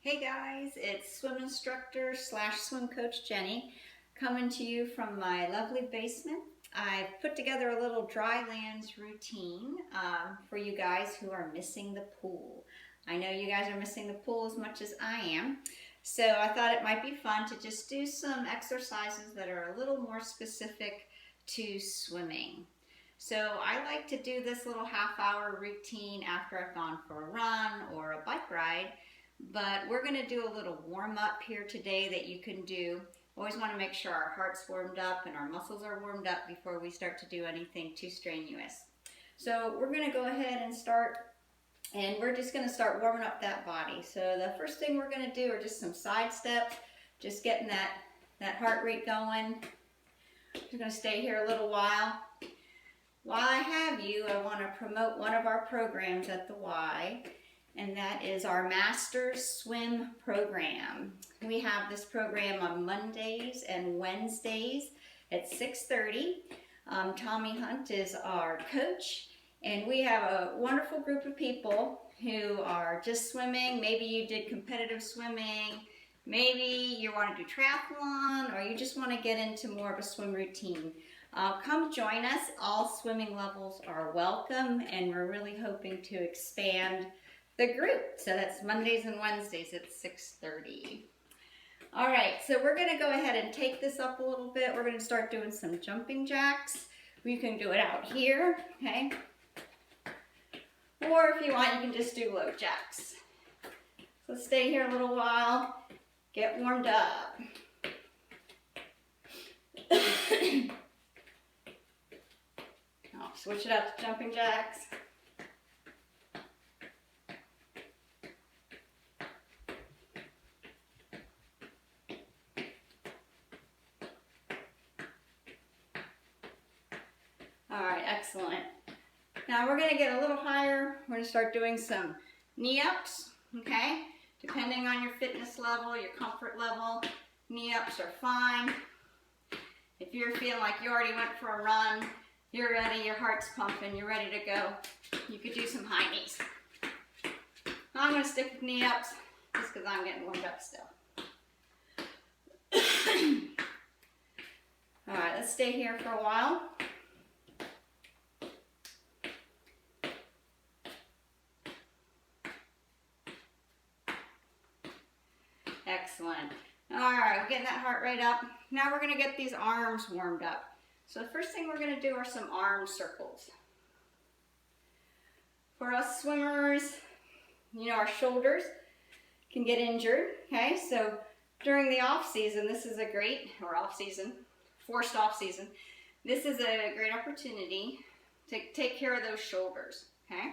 Hey guys, it's swim instructor slash swim coach Jenny coming to you from my lovely basement. I've put together a little dry lands routine for you guys who are missing the pool. I know you guys are missing the pool as much as I am, so I thought it might be fun to just do some exercises that are a little more specific to swimming. So I like to do this little half-hour routine after I've gone for a run or a bike ride. But we're going to do a little warm up here today that you can do. Always want to make sure our heart's warmed up and our muscles are warmed up before we start to do anything too strenuous. So we're going to go ahead and start, and we're just going to start warming up that body. So the first thing we're going to do are just some side steps, just getting that heart rate going. We're going to stay here a little while. While I have you, I want to promote one of our programs at the Y. And that is our Masters Swim program. We have this program on Mondays and Wednesdays at 6:30. Tommy Hunt is our coach, and we have a wonderful group of people who are just swimming. Maybe you did competitive swimming, maybe you want to do triathlon, or you just want to get into more of a swim routine. Come join us. All swimming levels are welcome, and we're really hoping to expand the group. So that's Mondays and Wednesdays at 6:30. All right, so we're going to go ahead and take this up a little bit. We're going to start doing some jumping jacks. You can do it out here, okay? Or if you want, you can just do low jacks. So stay here a little while, get warmed up. I'll switch it up to jumping jacks. Alright, excellent. Now we're going to get a little higher. We're going to start doing some knee ups, okay? Depending on your fitness level, your comfort level, knee ups are fine. If you're feeling like you already went for a run, you're ready, your heart's pumping, you're ready to go, you could do some high knees. I'm going to stick with knee ups just because I'm getting warmed up still. Alright, let's stay here for a while. Excellent. All right, we're getting that heart rate up. Now we're going to get these arms warmed up. So the first thing we're going to do are some arm circles. For us swimmers, you know, our shoulders can get injured, okay? So during the off season, this is a great, or off season, forced off season, this is a great opportunity to take care of those shoulders, okay?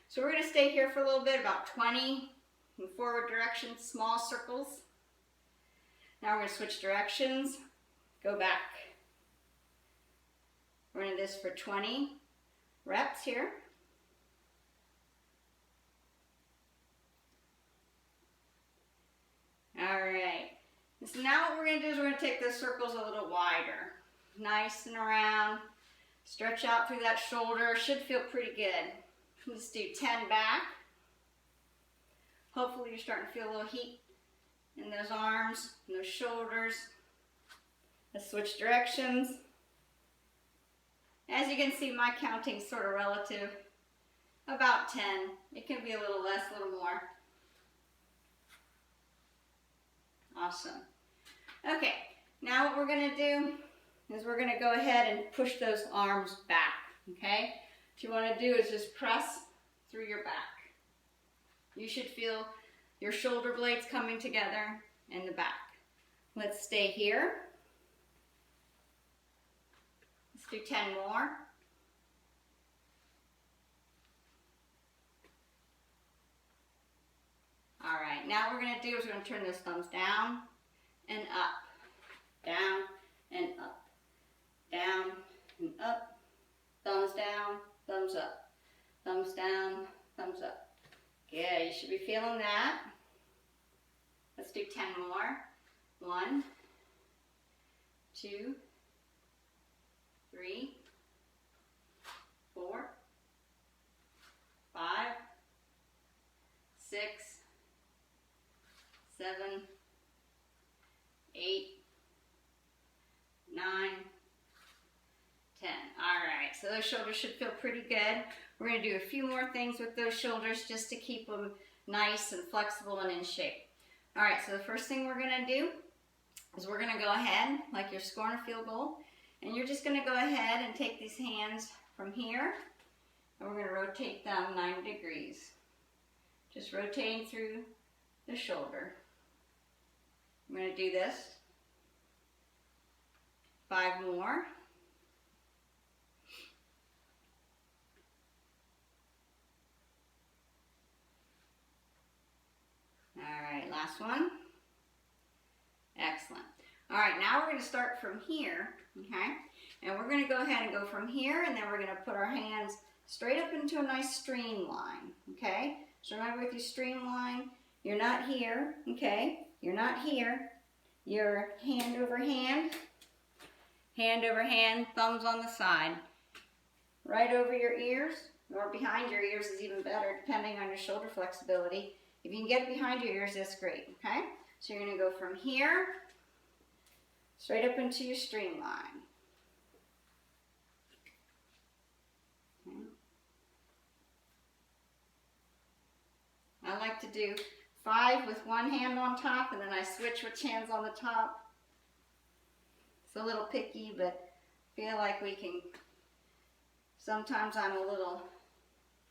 So we're going to stay here for a little bit, about 20 in forward direction, small circles. Now we're going to switch directions, go back. We're going to do this for 20 reps here. All right. So now what we're going to do is we're going to take those circles a little wider. Nice and around. Stretch out through that shoulder. Should feel pretty good. Let's do 10 back. Hopefully you're starting to feel a little heat in those arms and those shoulders. Let's switch directions. As you can see, my counting is sort of relative. About 10. It can be a little less, a little more. Awesome. Okay, now what we're going to do is we're going to go ahead and push those arms back, okay? What you want to do is just press through your back. You should feel your shoulder blades coming together in the back. Let's stay here. Let's do 10 more. All right, now what we're going to do is we're going to turn those thumbs down and up, down and up, down and up, thumbs down, thumbs up, thumbs down, thumbs up. Yeah, you should be feeling that. Let's do 10 more. 1, 2, 3, 4, 5, 6, 7, 8, 9, 10. All right, so those shoulders should feel pretty good. We're going to do a few more things with those shoulders just to keep them nice and flexible and in shape. All right, so the first thing we're going to do is we're going to go ahead, like you're scoring a field goal, and you're just going to go ahead and take these hands from here, and we're going to rotate them 90 degrees. Just rotating through the shoulder. I'm going to do this 5 more. All right, last one. Excellent. All right, now we're going to start from here, okay? And we're going to go ahead and go from here, and then we're going to put our hands straight up into a nice streamline, okay? So remember, with your streamline, you're not here, okay? You're not here. You're hand over hand, thumbs on the side, right over your ears, or behind your ears is even better, depending on your shoulder flexibility. If you can get it behind your ears, that's great, okay? So you're going to go from here, straight up into your streamline. Okay. I like to do 5 with one hand on top, and then I switch which hand's on the top. It's a little picky, but I feel like we can, sometimes I'm a little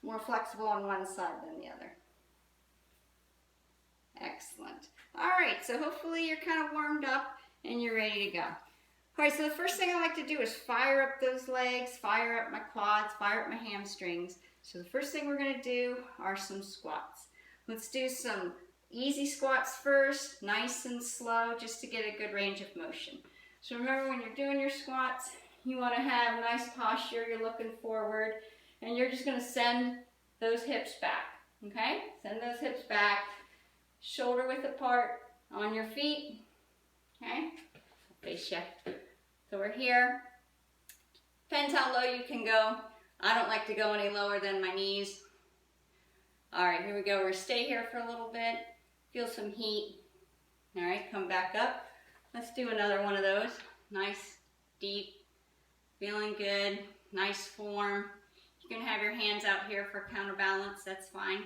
more flexible on one side than the other. Excellent. All right, so hopefully you're kind of warmed up and you're ready to go. All right, so the first thing I like to do is fire up those legs, fire up my quads, fire up my hamstrings. So the first thing we're going to do are some squats. Let's do some easy squats first, nice and slow, just to get a good range of motion. So remember, when you're doing your squats, you want to have nice posture, you're looking forward, and you're just going to send those hips back, okay? Send those hips back, shoulder width apart on your feet, okay? Face you. So we're here. Depends how low you can go. I don't like to go any lower than my knees. All right, here we go. We're going to stay here for a little bit. Feel some heat. All right, come back up. Let's do another one of those. Nice, deep, feeling good, nice form. You can have your hands out here for counterbalance, that's fine.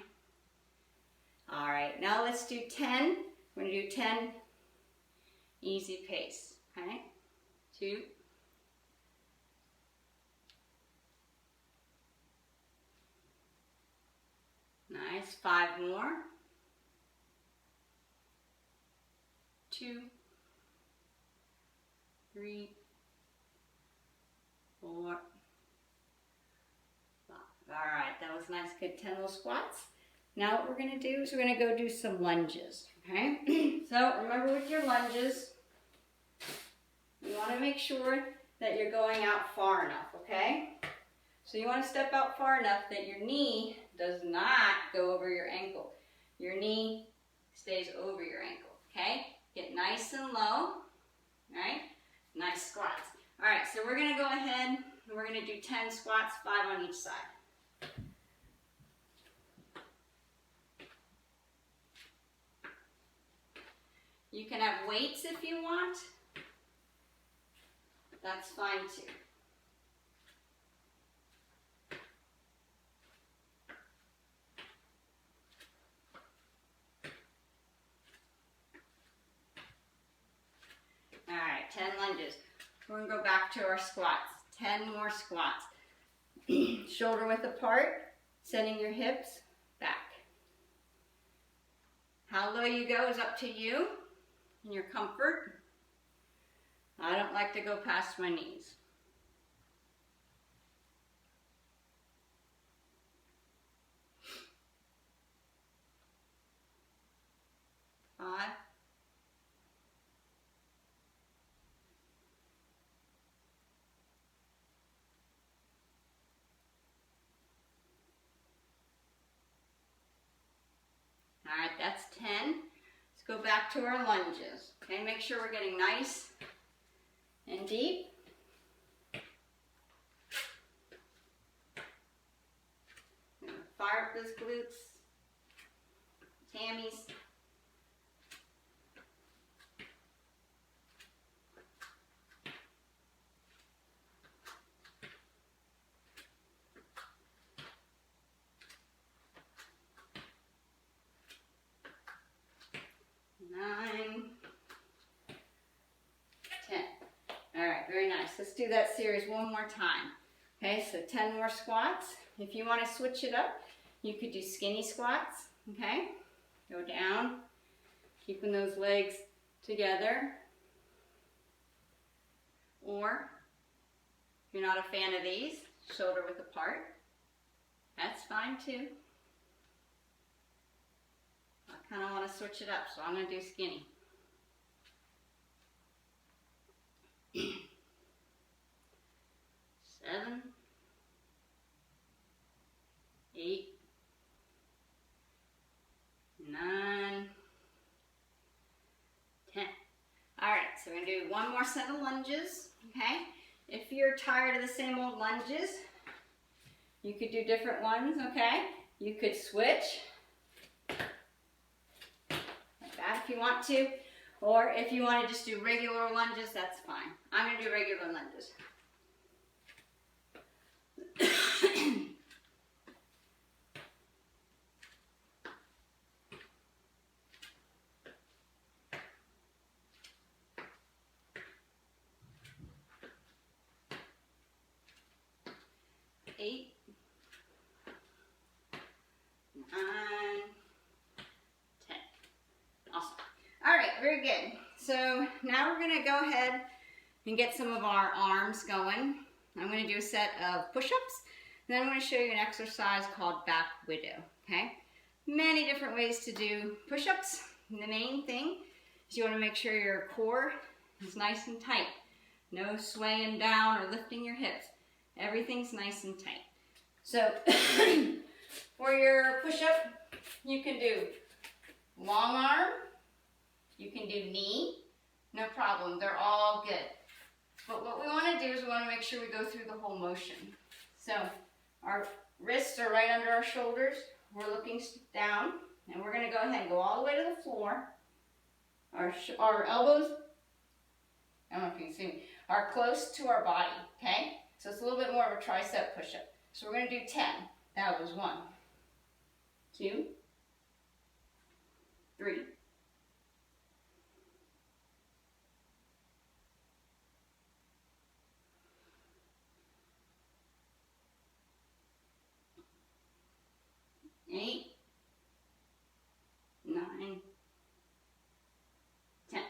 All right, now let's do 10. We're going to do 10 easy pace. Okay, 2, nice, 5 more, 2, 3, 4, 5. All right, that was nice, good 10 little squats. Now what we're going to do is we're going to go do some lunges, okay? So remember, with your lunges, you want to make sure that you're going out far enough, okay? So you want to step out far enough that your knee does not go over your ankle. Your knee stays over your ankle, okay? Get nice and low, right? Nice squats. All right, so we're going to go ahead and we're going to do 10 squats, 5 on each side. You can have weights if you want. That's fine too. All right, 10 lunges. We're going to go back to our squats. 10 more squats. Shoulder width apart, sending your hips back. How low you go is up to you and your comfort. I don't like to go past my knees. 5, 10. Let's go back to our lunges. Okay, make sure we're getting nice and deep. Fire up those glutes, tammies. let's do that series one more time. Okay, so 10 more squats. If you want to switch it up, you could do skinny squats, okay? Go down, keeping those legs together. Or, if you're not a fan of these, shoulder width apart. That's fine too. I kind of want to switch it up, so I'm going to do skinny. 7, 8, 9, 10. All right, so we're going to do one more set of lunges, okay? If you're tired of the same old lunges, you could do different ones, okay? You could switch like that if you want to, or if you want to just do regular lunges, that's fine. I'm going to do regular lunges. Eight, 9, 10. Awesome. All right, very good. So now we're going to go ahead and get some of our arms going. I'm going to do a set of push-ups, and then I'm going to show you an exercise called back widow, okay? Many different ways to do push-ups. The main thing is you want to make sure your core is nice and tight. No swaying down or lifting your hips. Everything's nice and tight. So for your push-up, you can do long arm, you can do knee, no problem. They're all good. But what we want to do is we want to make sure we go through the whole motion. So our wrists are right under our shoulders. We're looking down, and we're going to go ahead and go all the way to the floor. Our elbows, I don't know if you can see me, are close to our body, okay? So it's a little bit more of a tricep push-up. So we're going to do 10. That was 1, 2, 3, 8, 9, 10.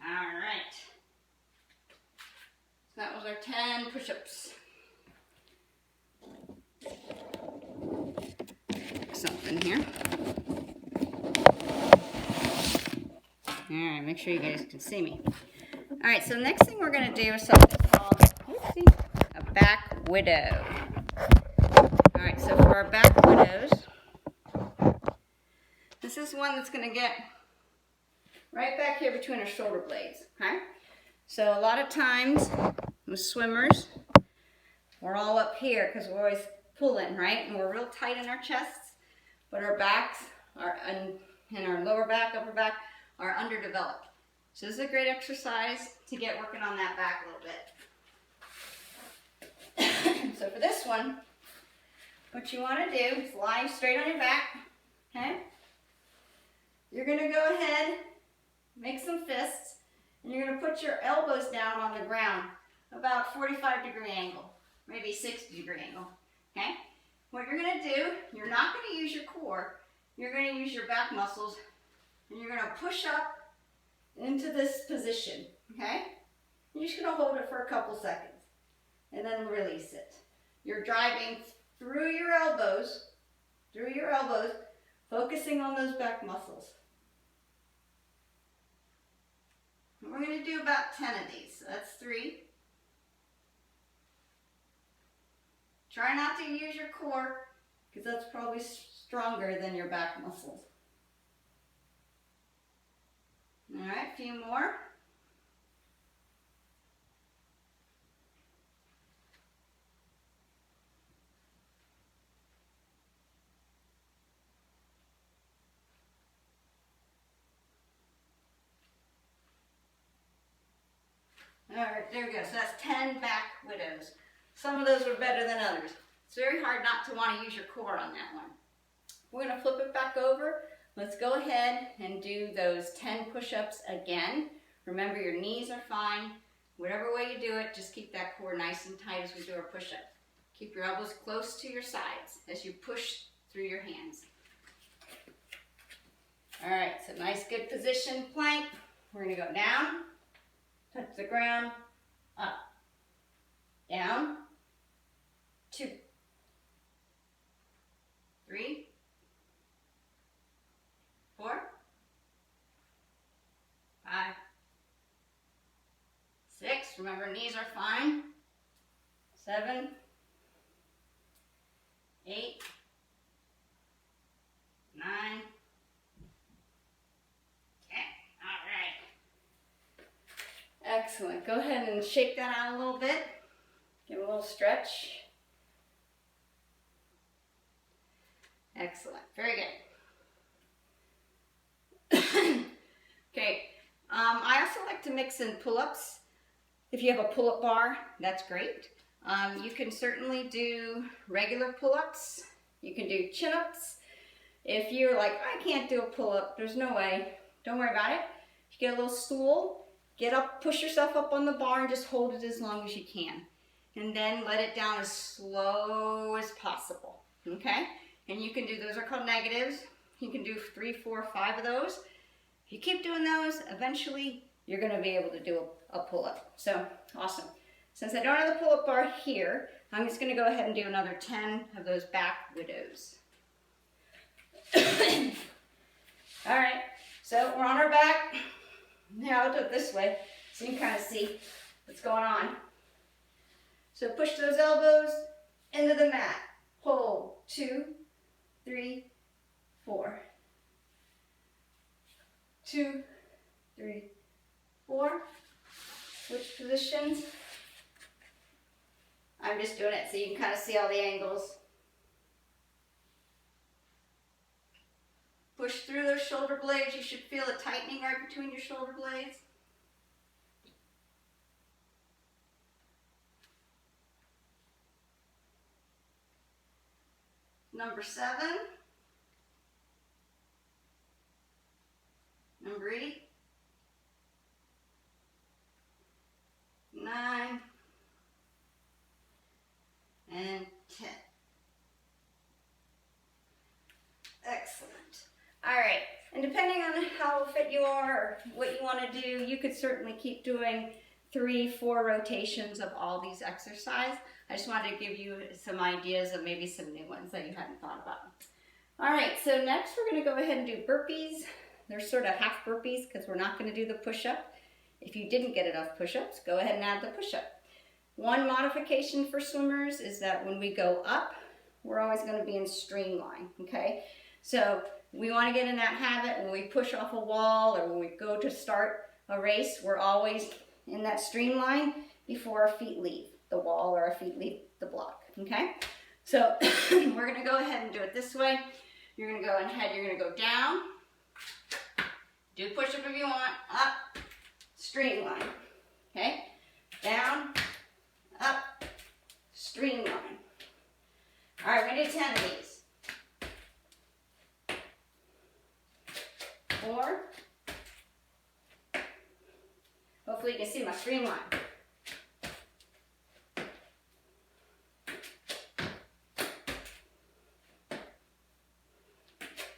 All right. So that was our 10 push-ups. Something here. All right, make sure you guys can see me. All right, so the next thing we're going to do is something called a back widow. All right, so for our back widows, this is one that's going to get right back here between our shoulder blades, okay? So a lot of times with swimmers, we're all up here because we're always pulling, right? And we're real tight in our chests, but our backs are, and our lower back, upper back are underdeveloped. So this is a great exercise to get working on that back a little bit. So for this one, what you want to do is lie straight on your back, okay? You're going to go ahead, make some fists, and you're going to put your elbows down on the ground, about 45-degree angle, maybe 60-degree angle, okay? What you're going to do, you're not going to use your core, you're going to use your back muscles, and you're going to push up into this position, okay? You're just going to hold it for a couple seconds, and then release it. You're driving through your elbows, focusing on those back muscles. And we're going to do about 10 of these. So that's 3. Try not to use your core because that's probably stronger than your back muscles. All right, a few more. All right, there we go. So that's 10 back widows. Some of those are better than others. It's very hard not to want to use your core on that one. We're going to flip it back over. Let's go ahead and do those 10 push-ups again. Remember, your knees are fine. Whatever way you do it, just keep that core nice and tight as we do our push-up. Keep your elbows close to your sides as you push through your hands. All right, so nice good position plank. We're gonna go down, touch the ground, up, down, 2, 3, 4, 5, 6, remember knees are fine, 7, 8, 9, 10. All right. Excellent. Go ahead and shake that out a little bit. Give it a little stretch. Excellent. Very good. Okay. I also like to mix in pull-ups. If you have a pull-up bar, that's great. You can certainly do regular pull-ups. You can do chin-ups. If you're like, I can't do a pull-up, there's no way, don't worry about it. You get a little stool, get up, push yourself up on the bar and just hold it as long as you can. And then let it down as slow as possible, okay? And you can do, those are called negatives. You can do 3, 4, 5 of those. If you keep doing those, eventually you're gonna be able to do a pull-up. So, awesome. Since I don't have the pull-up bar here, I'm just gonna go ahead and do another 10 of those back widows. All right, so we're on our back. Now I'll do it this way so you can kind of see what's going on. So push those elbows into the mat. Hold, 2, 3, 4. 2, 3, 4. Switch positions. I'm just doing it so you can kind of see all the angles. Push through those shoulder blades. You should feel a tightening right between your shoulder blades. Number 7. Number 8. 9. And 10. Excellent. All right, and depending on how fit you are or what you want to do, you could certainly keep doing 3, 4 rotations of all these exercises. I just wanted to give you some ideas of maybe some new ones that you hadn't thought about. All right, so next we're going to go ahead and do burpees. They're sort of half burpees because we're not going to do the push-up. If you didn't get enough push-ups, go ahead and add the push-up. One modification for swimmers is that when we go up, we're always going to be in streamline, okay? So we want to get in that habit when we push off a wall or when we go to start a race, we're always in that streamline before our feet leave the wall or our feet leave the block, okay? So we're going to go ahead and do it this way. You're going to go ahead, you're going to go down, do push-up if you want, up, streamline, okay? Down, up, streamline. All right, we're going to do 10 of these. 4. Hopefully you can see my streamline.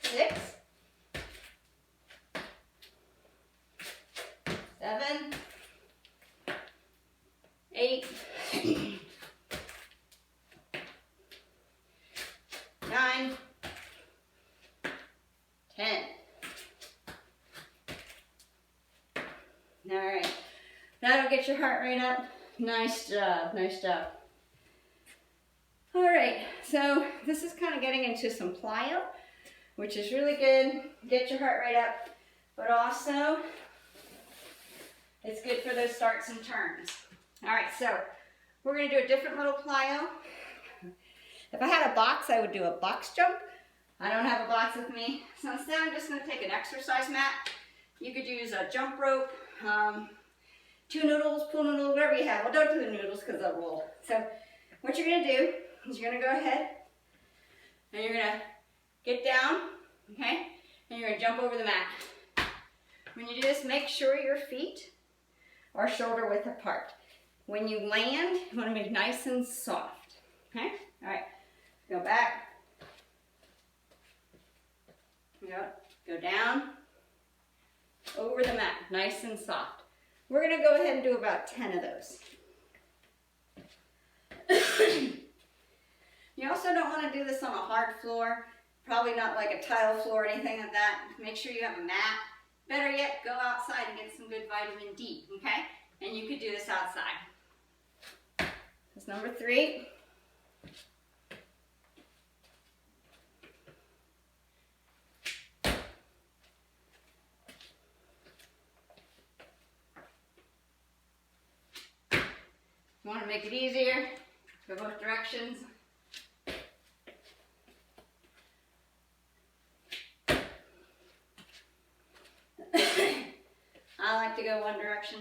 6. 7. 8. 9. 10. All right, that'll get your heart rate up. Nice job, nice job. All right, so this is kind of getting into some plyo, which is really good. Get your heart rate up, but also it's good for those starts and turns. All right, so we're gonna do a different little plyo. If I had a box, I would do a box jump. I don't have a box with me, so instead I'm just gonna take an exercise mat. You could use a jump rope, 2 noodles, pool noodles, whatever you have. Well, don't do the noodles because they'll roll. So what you're going to do is you're going to go ahead and you're going to get down, okay, and you're going to jump over the mat. When you do this, make sure your feet or shoulder width apart. When you land, you want to make nice and soft. Okay? All right. Go back. Go down. Over the mat. Nice and soft. We're going to go ahead and do about 10 of those. You also don't want to do this on a hard floor. Probably not like a tile floor or anything like that. Make sure you have a mat. Better yet, go outside and get some good vitamin D, okay? And you could do this outside. That's number 3. You want to make it easier, go both directions. I like to go one direction.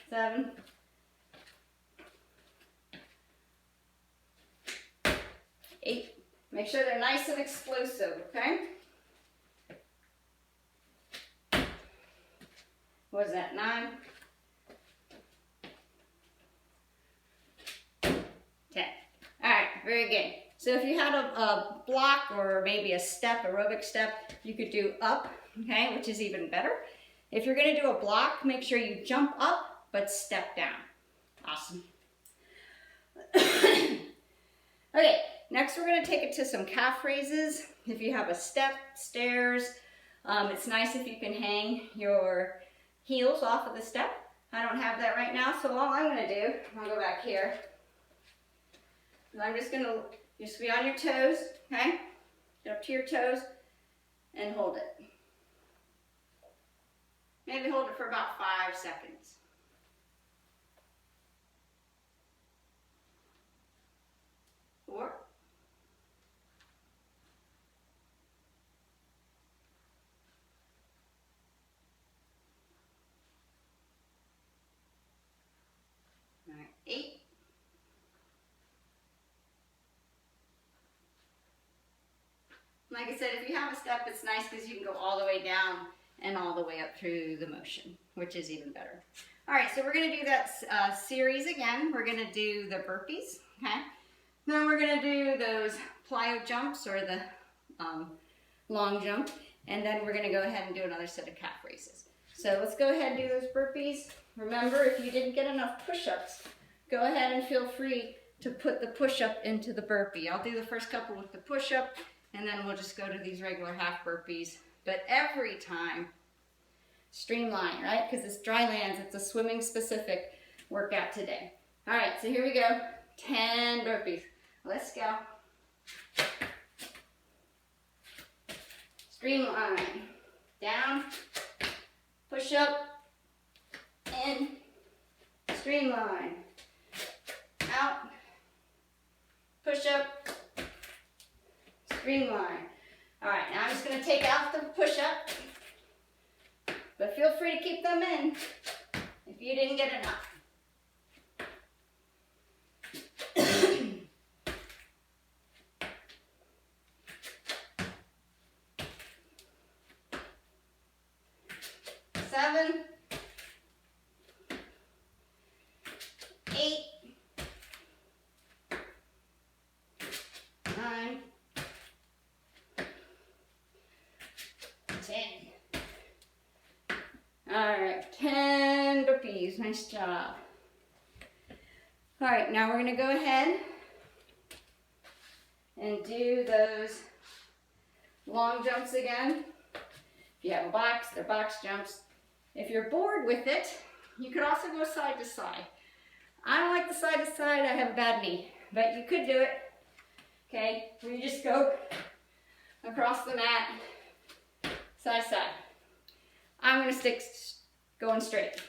7. 8. Make sure they're nice and explosive, okay? What is that, 9? 10. All right, very good. So if you had a block or maybe a step, aerobic step, you could do up, okay, which is even better. If you're going to do a block, make sure you jump up but step down. Awesome. Okay, next we're going to take it to some calf raises. If you have a step, stairs, it's nice if you can hang your heels off of the step. I don't have that right now, so all I'm going to do, I'll go back here. I'm just going to be on your toes, okay? Get up to your toes and hold it. Maybe hold it for about 5 seconds. Four. All right, 8. Like I said, if you have a step, it's nice because you can go all the way down and all the way up through the motion, which is even better. All right, so we're going to do that series again. We're going to do the burpees, okay? Then we're going to do those plyo jumps or the long jump, and then we're going to go ahead and do another set of calf raises. So let's go ahead and do those burpees. Remember, if you didn't get enough push-ups, go ahead and feel free to put the push-up into the burpee. I'll do the first couple with the push-up, and then we'll just go to these regular half burpees. But every time, streamline, right? Because it's dry lands, it's a swimming specific workout today. All right, so here we go. 10 burpees. Let's go. Streamline. Down. Push up. In. Streamline. Out. Push up. Streamline. All right, now I'm just going to take out the push-up, but feel free to keep them in if you didn't get enough. Seven, 8, 9, 10. All right, 10 burpees. Nice job. All right, now we're going to go ahead and do those long jumps again. If you have a box, they're box jumps. If you're bored with it, you could also go side to side. I don't like the side to side. I have a bad knee, but you could do it. Okay, where you just go across the mat, side to side. I'm going to stick going straight.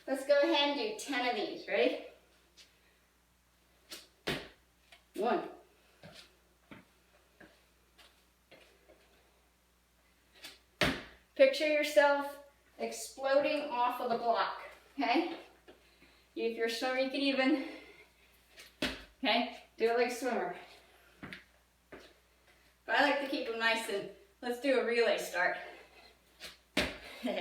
Let's go ahead and do 10 of these. Ready? 1. 'Picture yourself exploding off of the block, okay? If you're a swimmer, you can even, okay, do it like a swimmer. But I like to keep them nice and let's do a relay start. Six.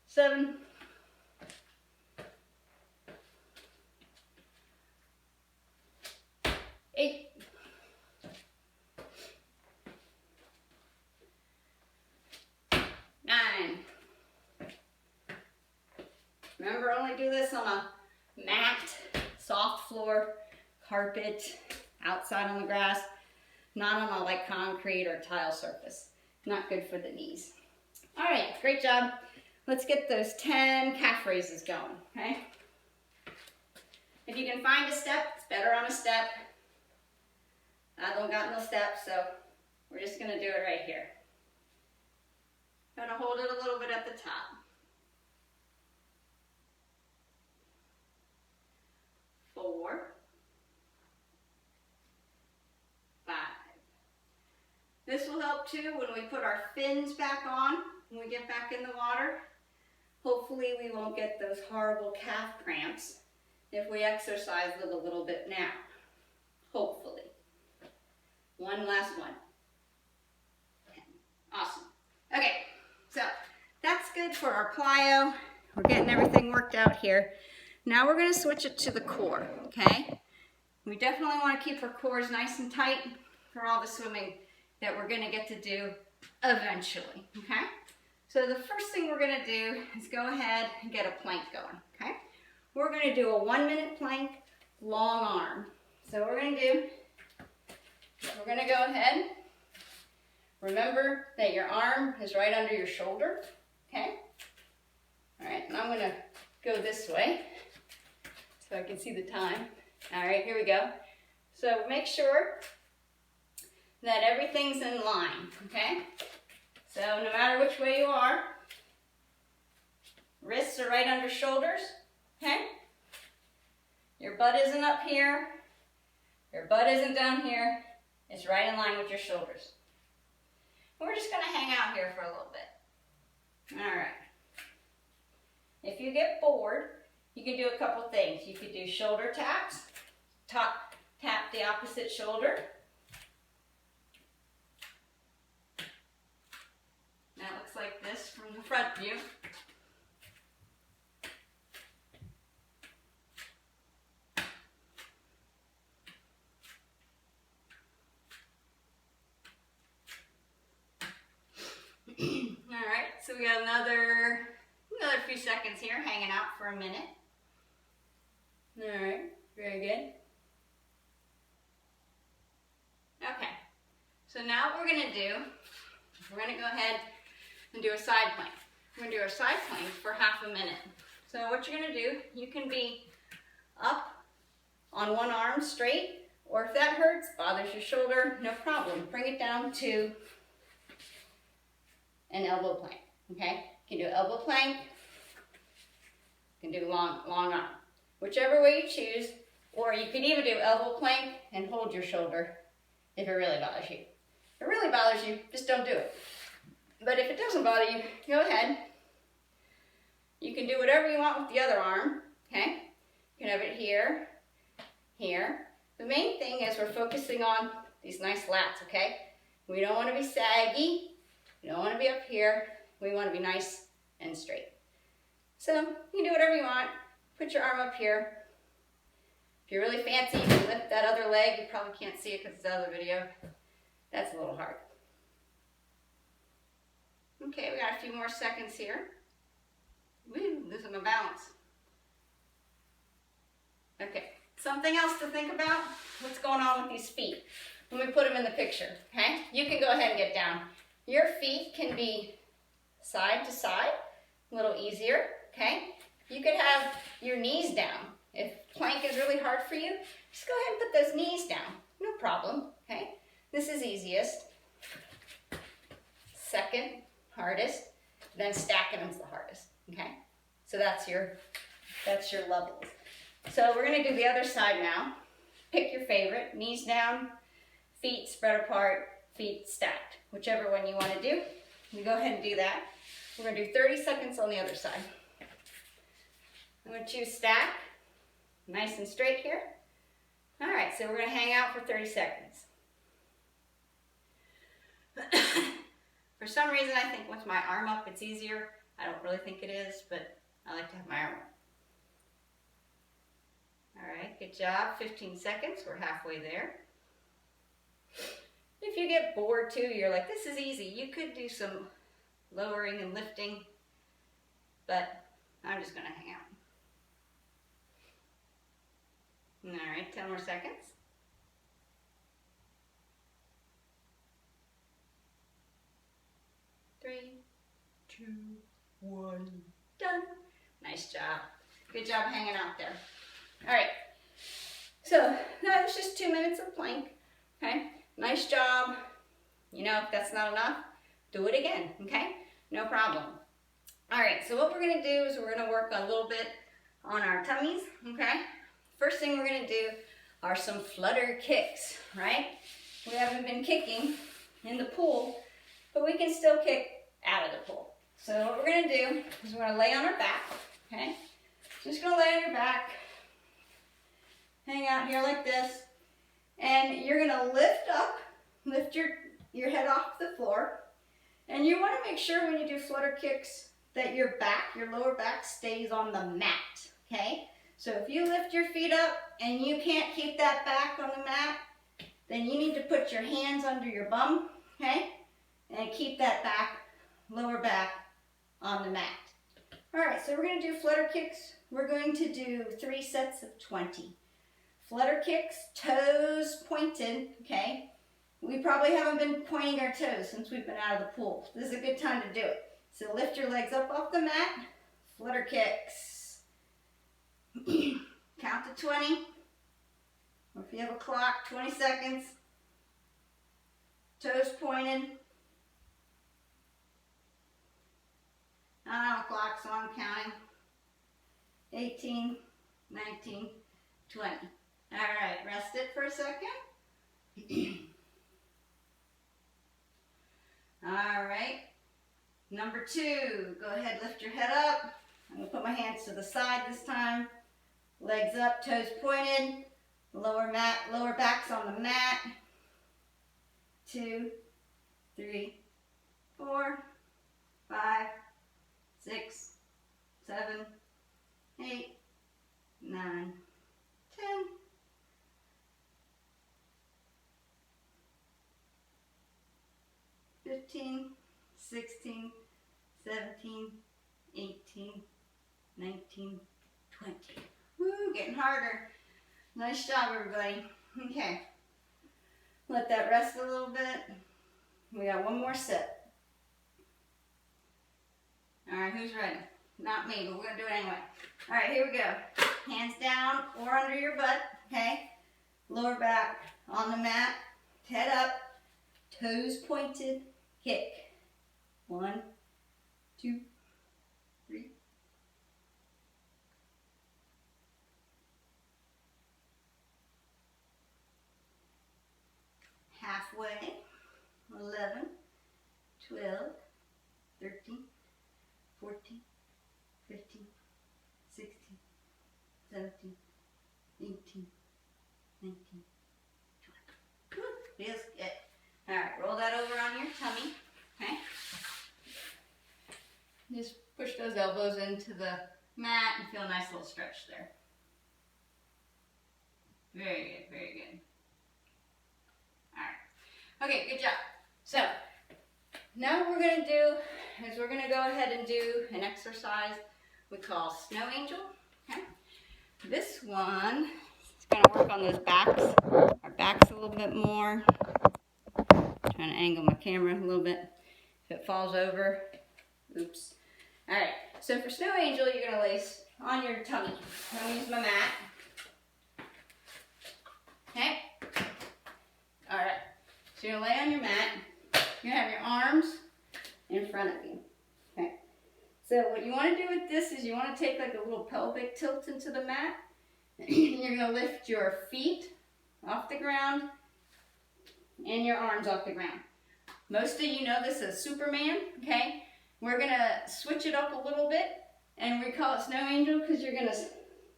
7. 8. 9. Remember, only do this on a mat, soft floor, carpet, outside on the grass, not on a like concrete or tile surface. Not good for the knees. All right, great job. Let's get those 10 calf raises going, okay? If you can find a step, it's better on a step. I don't got no steps, so we're just gonna do it right here. Gonna hold it a little bit at the top. 4, 5. This will help too when we put our fins back on, when we get back in the water. Hopefully we won't get those horrible calf cramps if we exercise it a little bit now. Hopefully. One last one. 10. Awesome. Okay, so that's good for our plyo. We're getting everything worked out here. Now we're going to switch it to the core, okay? We definitely want to keep our cores nice and tight for all the swimming that we're going to get to do eventually, okay? So the first thing we're going to do is go ahead and get a plank going, okay? We're going to do a 1-minute plank, long arm. So what we're going to do, we're going to go ahead. Remember that your arm is right under your shoulder, okay? All right, and I'm going to go this way so I can see the time. All right, here we go. So make sure that everything's in line, okay? So no matter which way you are, wrists are right under shoulders, okay? Your butt isn't up here, your butt isn't down here, it's right in line with your shoulders. We're just gonna hang out here for a little bit. All right. If you get bored, you can do a couple things. You could do shoulder taps, tap the opposite shoulder. That looks like this from the front view. All right, so we got another few seconds here, hanging out for a minute. All right, very good. Okay, so now what we're gonna do, we're gonna go ahead and do a side plank. We're gonna do our side plank for half a minute. So what you're gonna do, you can be up on one arm straight, or if that hurts, bothers your shoulder, no problem. Bring it down to an elbow plank, okay? You can do elbow plank, you can do long arm. Whichever way you choose, or you could even do elbow plank and hold your shoulder if it really bothers you. If it really bothers you, just don't do it. But if it doesn't bother you, go ahead. You can do whatever you want with the other arm, okay? You can have it here, here. The main thing is we're focusing on these nice lats, okay? We don't want to be saggy. We don't want to be up here. We want to be nice and straight. So you can do whatever you want. Put your arm up here. If you're really fancy, you can lift that other leg. You probably can't see it because it's the other video. That's a little hard. Okay, we got a few more seconds here. Woo, losing my balance. Okay, something else to think about. What's going on with these feet? When we put them in the picture, okay? You can go ahead and get down. Your feet can be side to side, a little easier, okay? You could have your knees down. If plank is really hard for you, just go ahead and put those knees down. No problem, okay? This is easiest. Second hardest, then stacking them's the hardest, okay? So that's your levels. So we're gonna do the other side now. Pick your favorite, knees down, feet spread apart, feet stacked, whichever one you want to do. You go ahead and do that. We're going to do 30 seconds on the other side. I'm going to choose stack, nice and straight here. All right, so we're going to hang out for 30 seconds. For some reason, I think with my arm up, it's easier. I don't really think it is, but I like to have my arm up. All right, good job. 15 seconds, we're halfway there. If you get bored too, you're like, this is easy. You could do some lowering and lifting, but I'm just going to hang out. All right, 10 more seconds. 3, 2, 1, done. Nice job. Good job hanging out there. All right, so that was just 2 minutes of plank, okay? Nice job. You know, if that's not enough, do it again, okay? No problem. All right, so what we're gonna do is we're gonna work a little bit on our tummies, okay? First thing we're gonna do are some flutter kicks, right? We haven't been kicking in the pool, but we can still kick out of the pool. So what we're gonna do is we're gonna lay on our back, okay? Just gonna lay on your back, hang out here like this, and you're gonna lift up, lift your head off the floor, and you wanna make sure when you do flutter kicks that your back, your lower back stays on the mat, okay? So if you lift your feet up and you can't keep that back on the mat, then you need to put your hands under your bum, okay? And keep that back, lower back on the mat. All right, so we're gonna do flutter kicks. We're going to do 3 sets of 20. Flutter kicks, toes pointed, okay? We probably haven't been pointing our toes since we've been out of the pool. This is a good time to do it. So lift your legs up off the mat, flutter kicks. Count to 20, or if you have a clock, 20 seconds. Toes pointed. I don't have a clock, so I'm counting. 18, 19, 20. All right, rest it for a second. All right, number 2, go ahead, lift your head up. I'm gonna put my hands to the side this time. Legs up, toes pointed, lower back's on the mat. 2, 3, 4, 5, 6, 7, 8, 9, 10. 15, 16, 17, 18, 19, 20. Woo, getting harder. Nice job, everybody. Okay. Let that rest a little bit. We got one more set. All right, who's ready? Not me, but we're gonna do it anyway. All right, here we go. Hands down or under your butt, okay? Lower back on the mat, head up, toes pointed, kick. 1, 2, 3. Halfway. 11, 12, 13, 14, 15, 16, 17, 18, 19, 20. Feels good. All right, roll that over on your tummy, okay? Just push those elbows into the mat and feel a nice little stretch there. Very good, very good. All right. Okay, good job. So, now what we're going to do is we're going to go ahead and do an exercise we call Snow Angel, okay? This one is going to work on those backs, our backs a little bit more. Trying to angle my camera a little bit. If it falls over, oops. All right, so for Snow Angel, you're going to lay on your tummy. I'm going to use my mat. Okay? All right, so you're going to lay on your mat. You're going to have your arms in front of you. Okay? So what you want to do with this is you want to take like a little pelvic tilt into the mat. And you're going to lift your feet off the ground and your arms off the ground. Most of you know this as Superman, okay? We're gonna switch it up a little bit, and we call it Snow Angel because you're gonna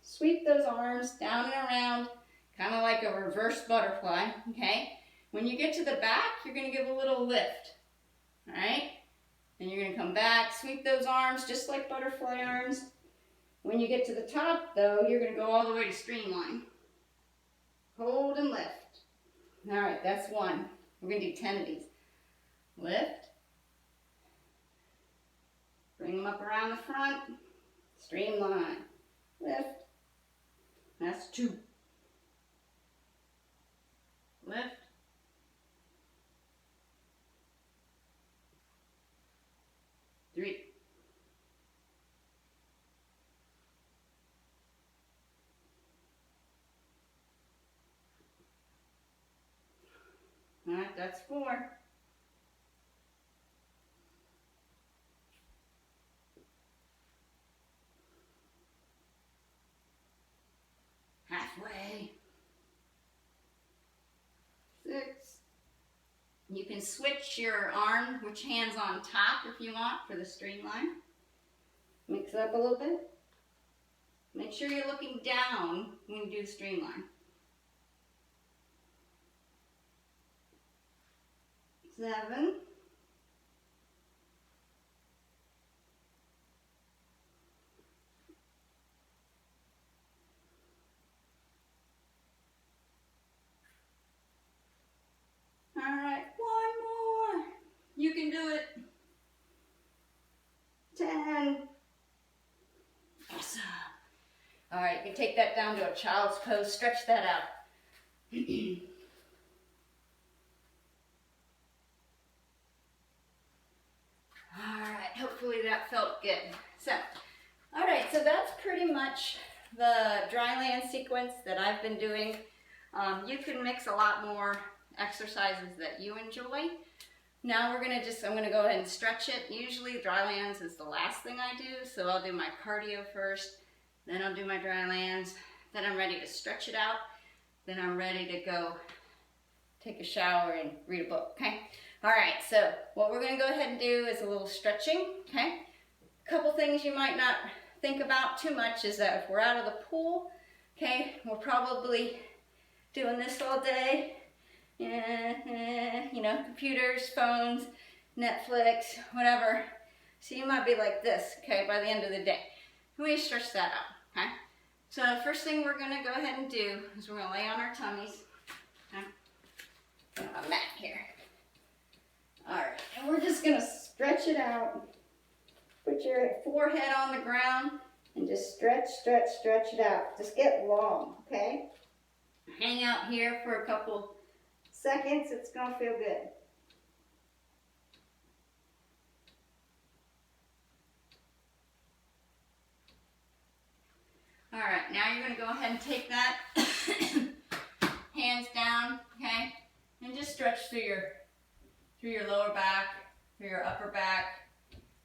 sweep those arms down and around, kind of like a reverse butterfly, okay? When you get to the back, you're gonna give a little lift, all right? Then you're gonna come back, sweep those arms just like butterfly arms. When you get to the top though, you're gonna go all the way to streamline. Hold and lift. All right, that's one. We're gonna do 10 of these. Lift. Bring them up around the front. Streamline. Lift. That's 2. Lift. Three. All right, that's 4. Halfway. 6. You can switch your arm, which hand's on top if you want for the streamline. Mix it up a little bit. Make sure you're looking down when you do the streamline. 7. 10. Awesome. All right, you can take that down to a child's pose. Stretch that out. All right, hopefully that felt good. So, all right, so that's pretty much the dry land sequence that I've been doing. You can mix a lot more exercises that you enjoy. Now I'm gonna go ahead and stretch it. Usually dry lands is the last thing I do, so I'll do my cardio first, then I'll do my dry lands, then I'm ready to stretch it out, then I'm ready to go take a shower and read a book, okay? All right, so what we're gonna go ahead and do is a little stretching, okay? A couple things you might not think about too much is that if we're out of the pool, okay, we're probably doing this all day. You know, computers, phones, Netflix, whatever. So you might be like this, okay, by the end of the day. We stretch that out, okay? So the first thing we're gonna go ahead and do is we're gonna lay on our tummies. Okay? Got a mat here. All right, and we're just gonna stretch it out. Put your forehead on the ground and just stretch, stretch, stretch it out. Just get long, okay? Hang out here for a couple seconds, it's gonna feel good. All right, now you're gonna go ahead and take that, hands down, okay? And just stretch through your lower back, through your upper back.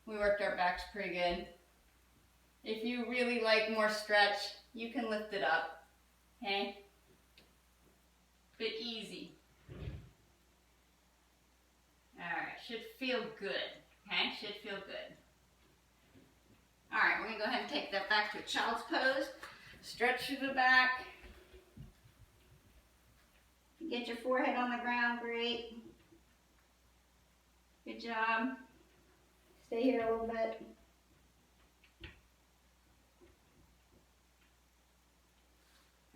We worked our backs pretty good. If you really like more stretch, you can lift it up, okay? But easy. All right, should feel good, okay? Should feel good. All right, we're gonna go ahead and take that back to a child's pose. Stretch through the back. Get your forehead on the ground, great. Good job. Stay here a little bit.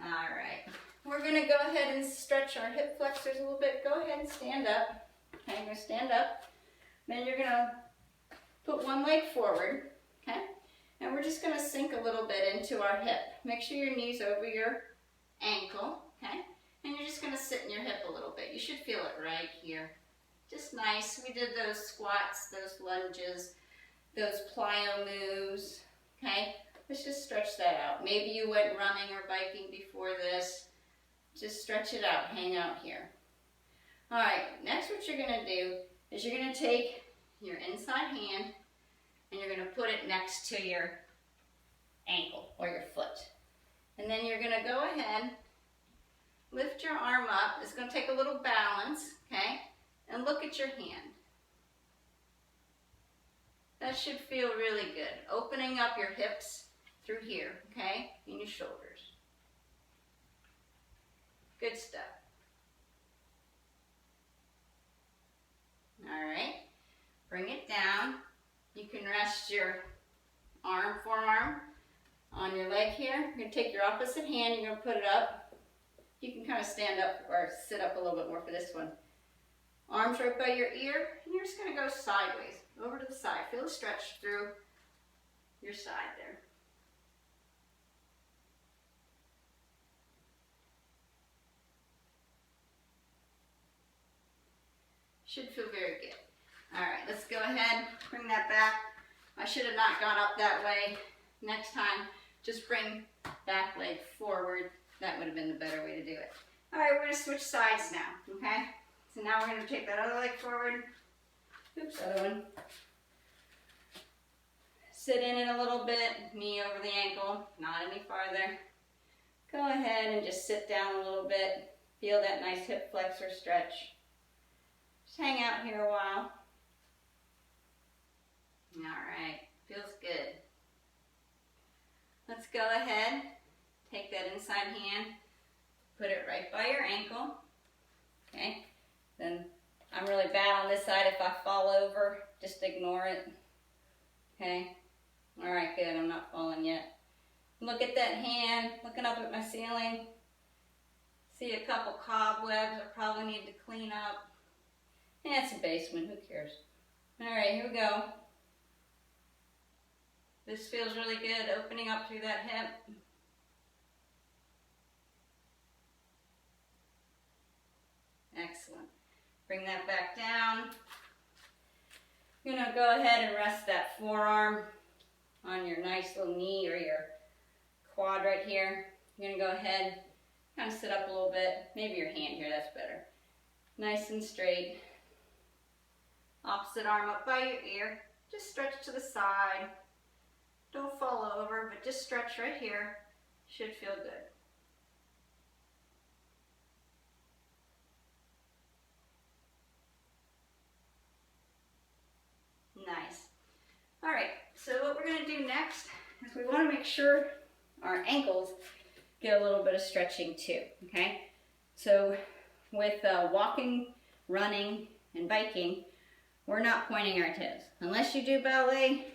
All right, we're gonna go ahead and stretch our hip flexors a little bit. Go ahead and stand up. Okay, you're gonna stand up. Then you're gonna put one leg forward, okay? And we're just gonna sink a little bit into our hip. Make sure your knee's over your ankle, okay? And you're just gonna sit in your hip a little bit. You should feel it right here. Just nice. We did those squats, those lunges, those plyo moves, okay? Let's just stretch that out. Maybe you went running or biking before this. Just stretch it out, hang out here. All right, next what you're gonna do is you're gonna take your inside hand and you're gonna put it next to your ankle or your foot. And then you're gonna go ahead, lift your arm up. It's gonna take a little balance, okay? And look at your hand. That should feel really good. Opening up your hips through here, okay? And your shoulders. Good stuff. All right. Bring it down. You can rest your forearm on your leg here. You're going to take your opposite hand, you're going to put it up. You can kind of stand up or sit up a little bit more for this one. Arms right by your ear, and you're just going to go sideways, over to the side. Feel the stretch through your side there. Should feel very good. All right, let's go ahead, bring that back. I should have not gone up that way. Next time, just bring back leg forward. That would have been the better way to do it. All right, we're going to switch sides now, okay? So now we're going to take that other leg forward. Oops, other one. Sit in it a little bit, knee over the ankle, not any farther. Go ahead and just sit down a little bit. Feel that nice hip flexor stretch. Just hang out here a while. All right, feels good. Let's go ahead, take that inside hand, put it right by your ankle, okay? Then I'm really bad on this side. If I fall over, just ignore it, okay? All right, good, I'm not falling yet. Look at that hand, looking up at my ceiling. See a couple cobwebs I probably need to clean up. Yeah, it's a basement, who cares? All right, here we go. This feels really good, opening up through that hip. Excellent. Bring that back down. You're going to go ahead and rest that forearm on your nice little knee or your quad right here. You're going to go ahead, kind of sit up a little bit. Maybe your hand here, that's better. Nice and straight. Opposite arm up by your ear. Just stretch to the side. Don't fall over, but just stretch right here. Should feel good. Nice. All right, so what we're going to do next is we want to make sure our ankles get a little bit of stretching too, okay? So with walking, running, and biking, we're not pointing our toes. Unless you do ballet,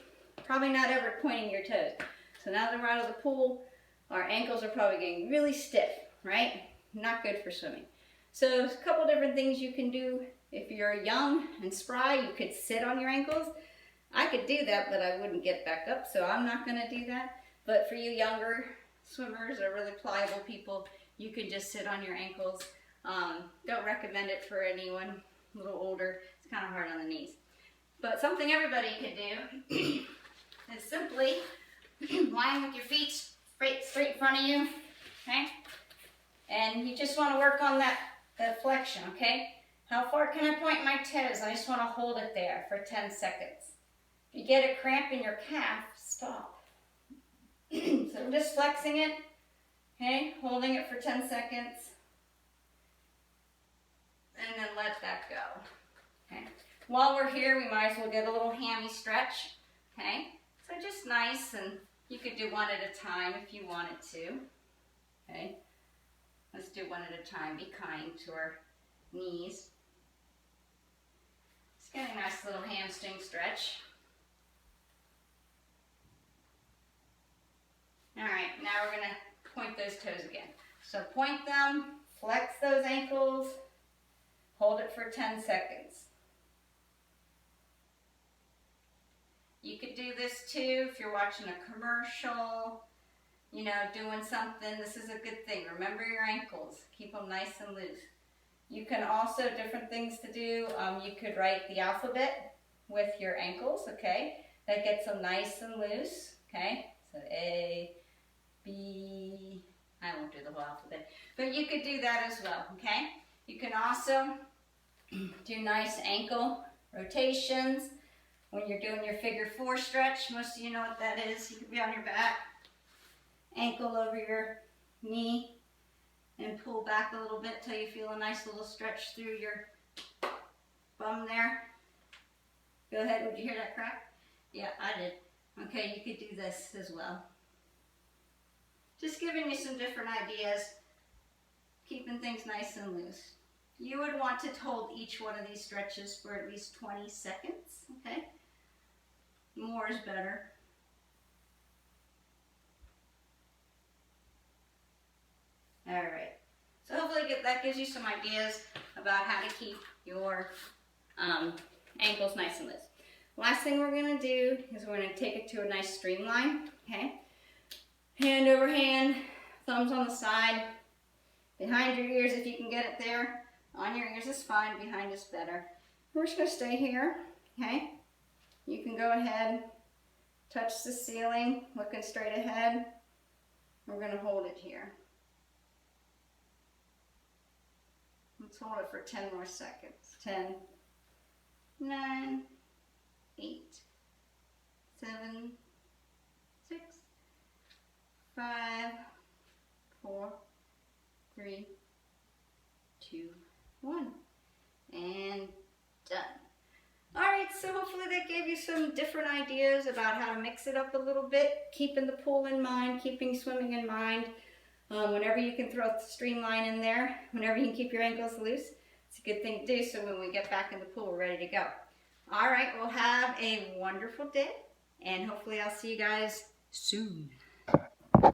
probably not ever pointing your toes. So now that we're out of the pool, our ankles are probably getting really stiff, right? Not good for swimming. So there's a couple different things you can do. If you're young and spry, you could sit on your ankles. I could do that, but I wouldn't get back up, so I'm not going to do that. But for you younger swimmers or really pliable people, you can just sit on your ankles. Don't recommend it for anyone a little older. It's kind of hard on the knees. But something everybody can do is simply lying with your feet straight in front of you, okay? And you just want to work on that flexion, okay? How far can I point my toes? I just want to hold it there for 10 seconds. If you get a cramp in your calf, stop. So I'm just flexing it, okay? Holding it for 10 seconds. And then let that go, okay? While we're here, we might as well get a little hammy stretch, okay? So just nice, and you could do one at a time if you wanted to, okay? Let's do one at a time. Be kind to our knees. Just get a nice little hamstring stretch. All right, now we're going to point those toes again. So point them, flex those ankles, hold it for 10 seconds. You could do this too if you're watching a commercial, you know, doing something. This is a good thing. Remember your ankles. Keep them nice and loose. You can also, different things to do, you could write the alphabet with your ankles, okay? That gets them nice and loose, okay? So A, B, I won't do the whole alphabet, but you could do that as well, okay? You can also do nice ankle rotations when you're doing your figure 4 stretch. Most of you know what that is. You could be on your back, ankle over your knee, and pull back a little bit till you feel a nice little stretch through your bum there. Go ahead, would you hear that crack? Yeah, I did. Okay, you could do this as well. Just giving you some different ideas, keeping things nice and loose. You would want to hold each one of these stretches for at least 20 seconds, okay? More is better. All right. So hopefully that gives you some ideas about how to keep your ankles nice and loose. Last thing we're going to do is we're going to take it to a nice streamline, okay? Hand over hand, thumbs on the side, behind your ears if you can get it there. On your ears is fine, behind is better. We're just going to stay here, okay? You can go ahead, touch the ceiling, looking straight ahead. We're going to hold it here. Let's hold it for 10 more seconds. 10, 9, 8, 7, 6, 5, 4, 3, 2, 1. And done. Alright, so hopefully that gave you some different ideas about how to mix it up a little bit, keeping the pool in mind, keeping swimming in mind. Whenever you can throw the streamline in there, whenever you can keep your ankles loose, it's a good thing to do so when we get back in the pool, we're ready to go. All right, well, have a wonderful day, and hopefully I'll see you guys soon.